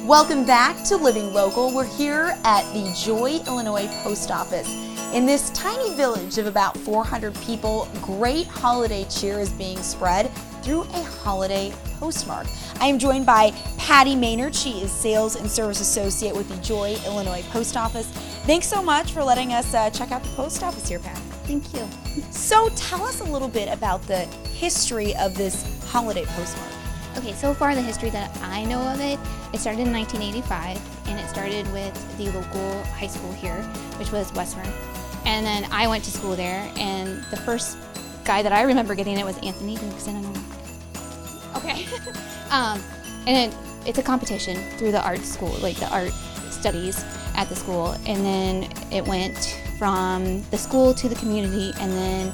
Welcome back to Living Local. We're here at the Joy, Illinois Post Office. In this tiny village of about 400 people, great holiday cheer is being spread through a holiday postmark. I am joined by Patty Maynard. She is Sales and Service Associate with the Joy, Illinois Post Office. Thanks so much for letting us check out the post office here, Patty. Thank you. So tell us a little bit about the history of this holiday postmark. Okay, so far the history that I know of it started in 1985, and it started with the local high school here, which was Western. And then I went to school there, and the first guy that I remember getting it was Anthony Dixon. Okay. And it's a competition through the art school, like the art studies at the school. And then it went from the school to the community, and then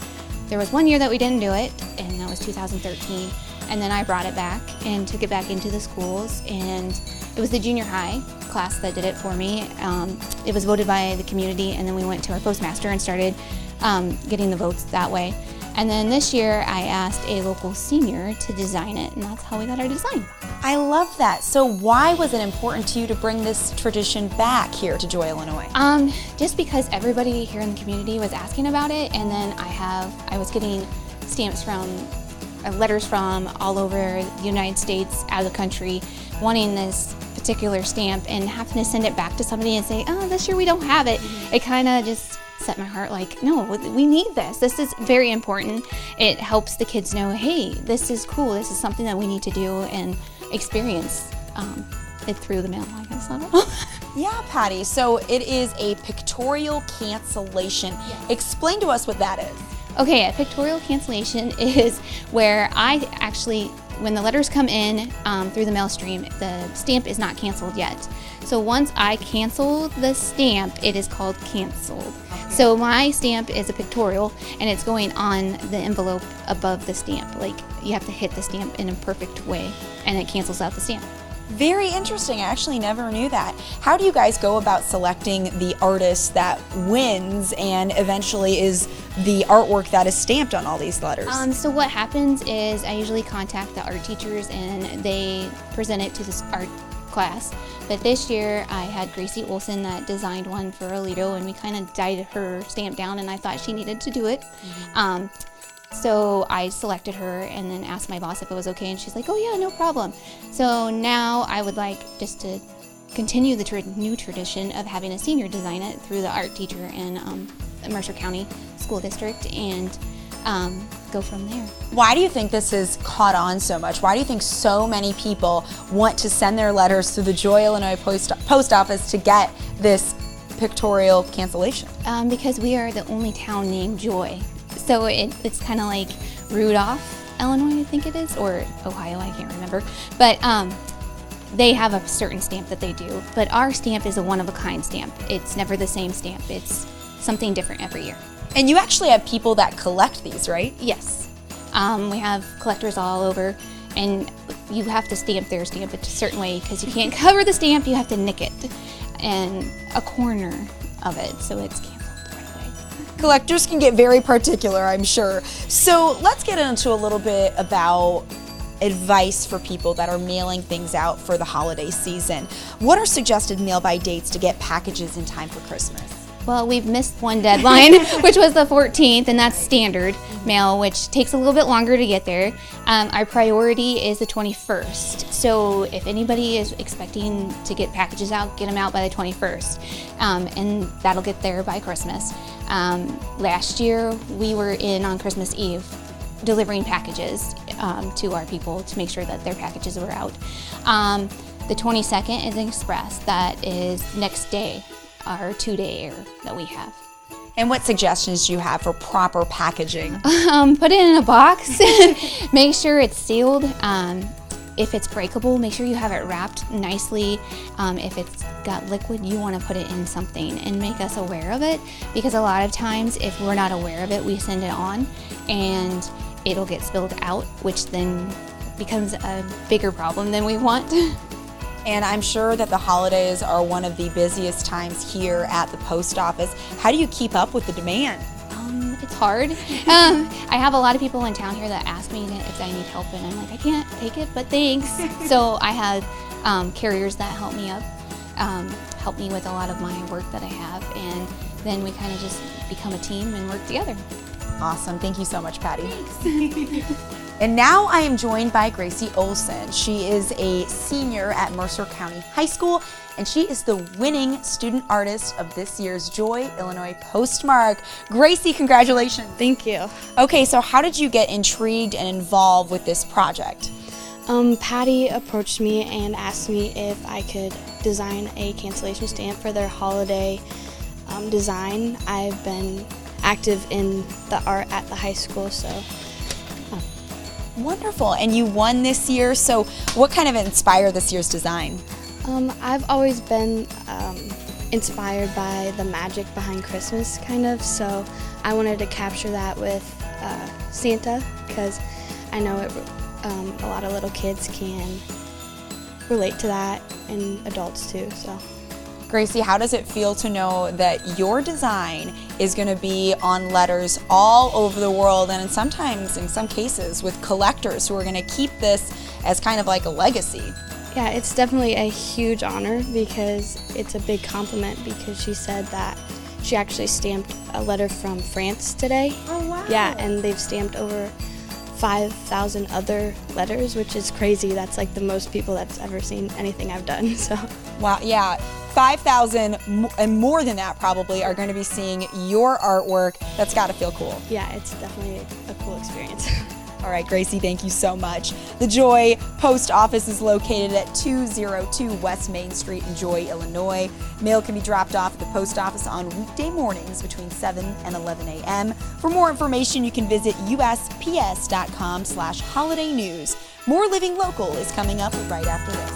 there was one year that we didn't do it, and that was 2013. And then I brought it back and took it back into the schools, and it was the junior high class that did it for me. It was voted by the community, and then we went to our postmaster and started getting the votes that way. And then this year I asked a local senior to design it, and that's how we got our design. I love that. So why was it important to you to bring this tradition back here to Joy, Illinois? Just because everybody here in the community was asking about it, and then I was getting stamps from letters from all over the United States, out of the country, wanting this particular stamp, and having to send it back to somebody and say, oh, this year we don't have it. It kind of just set my heart like, no, we need this. This is very important. It helps the kids know, hey, this is cool. This is something that we need to do and experience it through the mail, I guess. I don't know. Yeah, Patty. So it is a pictorial cancellation. Yes. Explain to us what that is. Okay, a pictorial cancellation is where I actually, when the letters come in through the mail stream, the stamp is not canceled yet. So once I cancel the stamp, it is called canceled. Okay. So my stamp is a pictorial, and it's going on the envelope above the stamp. Like, you have to hit the stamp in a perfect way, and it cancels out the stamp. Very interesting. I actually never knew that. How do you guys go about selecting the artist that wins and eventually is the artwork that is stamped on all these letters? So what happens is I usually contact the art teachers, and they present it to this art class. But this year I had Gracie Olson that designed one for Alito, and we kind of dyed her stamp down, and I thought she needed to do it. Mm-hmm. So I selected her and then asked my boss if it was okay, and she's like, oh yeah, no problem. So now I would like just to continue the new tradition of having a senior design it through the art teacher in Mercer County School District, and go from there. Why do you think this has caught on so much? Why do you think so many people want to send their letters to the Joy, Illinois Post Office to get this pictorial cancellation? Because we are the only town named Joy. So it's kind of like Rudolph, Illinois, I think it is, or Ohio, I can't remember. But they have a certain stamp that they do. But our stamp is a one-of-a-kind stamp. It's never the same stamp. It's something different every year. And you actually have people that collect these, right? Yes. We have collectors all over, and you have to stamp their stamp a certain way because you can't cover the stamp, you have to nick it, and a corner of it, so it's canceled. Collectors can get very particular, I'm sure. So let's get into a little bit about advice for people that are mailing things out for the holiday season. What are suggested mail-by dates to get packages in time for Christmas? Well, we've missed one deadline, which was the 14th, and that's standard mail, which takes a little bit longer to get there. Our priority is the 21st. So if anybody is expecting to get packages out, get them out by the 21st, and that'll get there by Christmas. Last year, we were in on Christmas Eve delivering packages to our people to make sure that their packages were out. The 22nd is an express. That is next day, our 2-day air that we have. And what suggestions do you have for proper packaging? Put it in a box. Make sure it's sealed. If it's breakable, make sure you have it wrapped nicely. If it's got liquid, you want to put it in something and make us aware of it, because a lot of times if we're not aware of it, we send it on and it'll get spilled out, which then becomes a bigger problem than we want. And I'm sure that the holidays are one of the busiest times here at the post office. How do you keep up with the demand? It's hard. I have a lot of people in town here that ask me if I need help, and I'm like, I can't take it, but thanks. So I have carriers that help me up, help me with a lot of my work that I have, and then we kind of just become a team and work together. Awesome. Thank you so much, Patty. Thanks. And now I am joined by Gracie Olson. She is a senior at Mercer County High School, and she is the winning student artist of this year's Joy Illinois Postmark. Gracie, congratulations. Thank you. Okay, so how did you get intrigued and involved with this project? Patty approached me and asked me if I could design a cancellation stamp for their holiday design. I've been active in the art at the high school, so. Wonderful. And you won this year, so what kind of inspired this year's design? I've always been inspired by the magic behind Christmas, kind of, so I wanted to capture that with Santa, because I know a lot of little kids can relate to that, and adults too. So, Gracie, how does it feel to know that your design is going to be on letters all over the world, and sometimes, in some cases, with collectors who are going to keep this as kind of like a legacy? Yeah, it's definitely a huge honor, because it's a big compliment, because she said that she actually stamped a letter from France today. Oh, wow. Yeah, and they've stamped over 5,000 other letters, which is crazy. That's like the most people that's ever seen anything I've done. So. Wow, yeah. 5,000 and more than that probably are going to be seeing your artwork. That's got to feel cool. Yeah, it's definitely a cool experience. All right, Gracie, thank you so much. The Joy Post Office is located at 202 West Main Street in Joy, Illinois. Mail can be dropped off at the post office on weekday mornings between 7 and 11 a.m. For more information, you can visit usps.com/holiday news. More Living Local is coming up right after this.